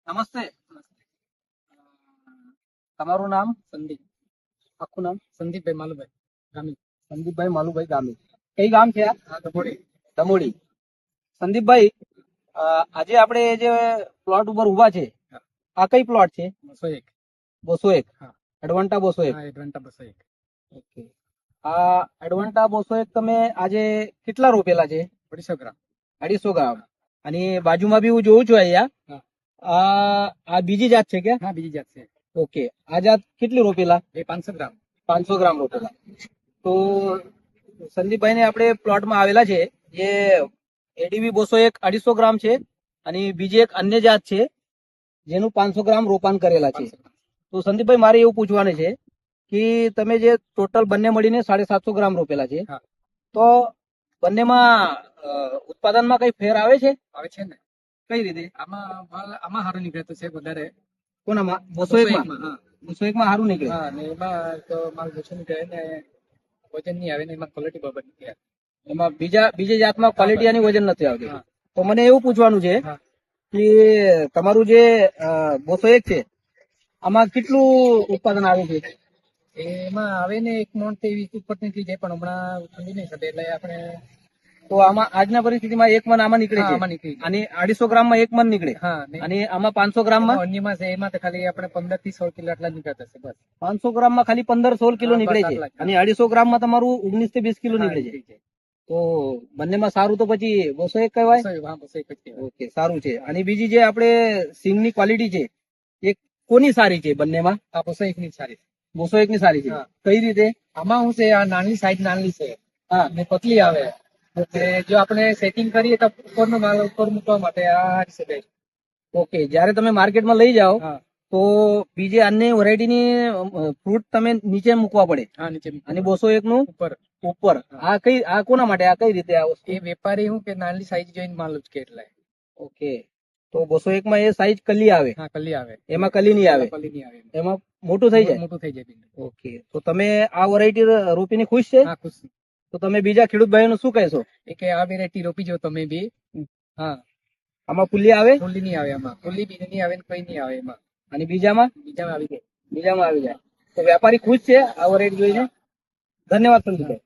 નમસ્તે. તમારું નામ? સંદીપ. આખું નામ? સંદીપભાઈ માલુભાઈ ગામી. સંદીપભાઈ માલુભાઈ ગામી. કઈ ગામ છે આ? ડભોડી. દમોડી. સંદીપભાઈ, આજે આપણે જે પ્લોટ ઉપર ઉભા છે, આ કઈ પ્લોટ છે? 201. 201. હા. એડવાન્ટા 201. હા, એડવાન્ટા 201. ઓકે. આ એડવાન્ટા 201 તમે આજે કેટલા રોપેલા છે? 250 ગ્રામ. 250 ગ્રામ. અને બાજુમાં બી હું જોઉં છું અહીંયા. હા. આ બીજી જાત છે કે? હા, બીજી જાત છે. ઓકે. આ જાત કેટલી રોપેલા? એ 500 ગ્રામ. 500 ગ્રામ રોપેલા. તો સંદીપભાઈ ને આપણે પ્લોટમાં આવેલા છે, જે એડીવી 201 250 ગ્રામ છે, અને બીજી એક અન્ય જાત છે જેનું 500 ગ્રામ રોપાણ કરેલા છે. 500 ગ્રામ. તો સંદીપભાઈ, મારે એવું પૂછવાનું છે કે તમે જે ટોટલ બંને મળીને 750 ગ્રામ રોપેલા છે, હા. તો બંનેમાં ઉત્પાદનમાં કઈ ફેર આવે છે? આવે છે ને. કઈ રીતે? આમાં સારું નીકળે છે વધારે. કોનામાં? 201 માં. હા. 201 માં સારું નીકળે. હા, ને એમાં તો માલ ઓછું નીકળે ને વજન નહીં આવે ને એમાં ક્વોલિટી બરાબર નીકળે. એમાં બીજી જાતમાં ક્વોલિટી અને વજન નથી આવતી. હા. તો મને એવું પૂછવાનું છે હા. કે તમારું જે 201 છે, આમાં કેટલું ઉત્પાદન આવે છે? એમાં આવે ને 1 મણ તે 20 ઉપર નીકળી જાય, પણ હમણાં ઠંડી નહીં થતી એટલે આપણે તો આમાં આજના પરિસ્થિતિમાં 1 મણ આમાં નીકળે છે, આમાં નીકળી જાય. અને 250 ગ્રામમાં 1 મણ નીકળે, હા, ને અને આમાં 500 ગ્રામમાં અન્યમાં છે એમાં તો ખાલી આપણે 15 થી 16 કિલો આટલા જ નીકળતા છે બસ. 500 ગ્રામમાં ખાલી 15-16 કિલો હા, બસ નીકળે છે, આટલા જ. અને 250 ગ્રામમાં તમારું 19 થી 20 કિલો હા, નીકળે છે. નીકળી જાય. તો બંનેમાં સારું તો પછી 201 કહેવાય. હા, બસ એક જ કહેવાય. ઓકે, સારું છે. અને બીજી જે આપણે સિંગની ક્વોલિટી છે, એ કોની સારી છે બંનેમાં? આ 201 ની સારી છે. 201 ની સારી છે. હા. કઈ રીતે? આમાં શું છે, આ નાની સાઈઝ નાની છે. હા. ને પતલી આવે. એટલે જો આપણે સેટિંગ કરીએ તો ઉપરનો માલ ઉપર મૂકવા માટે આ છે best. ઓકે. જ્યારે તમે માર્કેટમાં લઈ જાઓ હા. તો બીજે અન્ય વેરાયટીની ફ્રૂટ તમે નીચે મૂકવા પડે, હા, નીચે મૂકવા અને પડે. 201 નું ઉપર. ઉપર. આ કોના માટે? આ કઈ રીતે આ વસ્તુ? એ વેપારી શું કે નાની સાઈઝ જોઈને માલ ઉચકે એટલે. ઓકે. તો 201 માં એ સાઈઝ કલી આવે, હા, કલી આવે. એમાં કલી નહીં આવે, કલી નહીં આવે. એમાં મોટું થઈ જાય. મોટું થઈ જાય ભીંડું. ઓકે. તો તમે આ વેરાયટી રોપીને ખુશ છે? હા, ખુશ છું. તો તમે બીજા ખેડૂત ભાઈઓને શું કહેશો? એ કે આ વેરાયટી રોપી જો તમે બી. હા. આમાં ફુલ્લી આવે, ફુલ્લી નહીં આવે, આમાં ફુલ્લી બીજ નહીં આવે ને કઈ નહીં આવે એમાં. અને બીજામાં બીજામાં આવી જાય. આવી જાય. તો વેપારી ખુશ છે આ વેરાયટી જોઈને? ધન્યવાદ સંદીપભાઈ.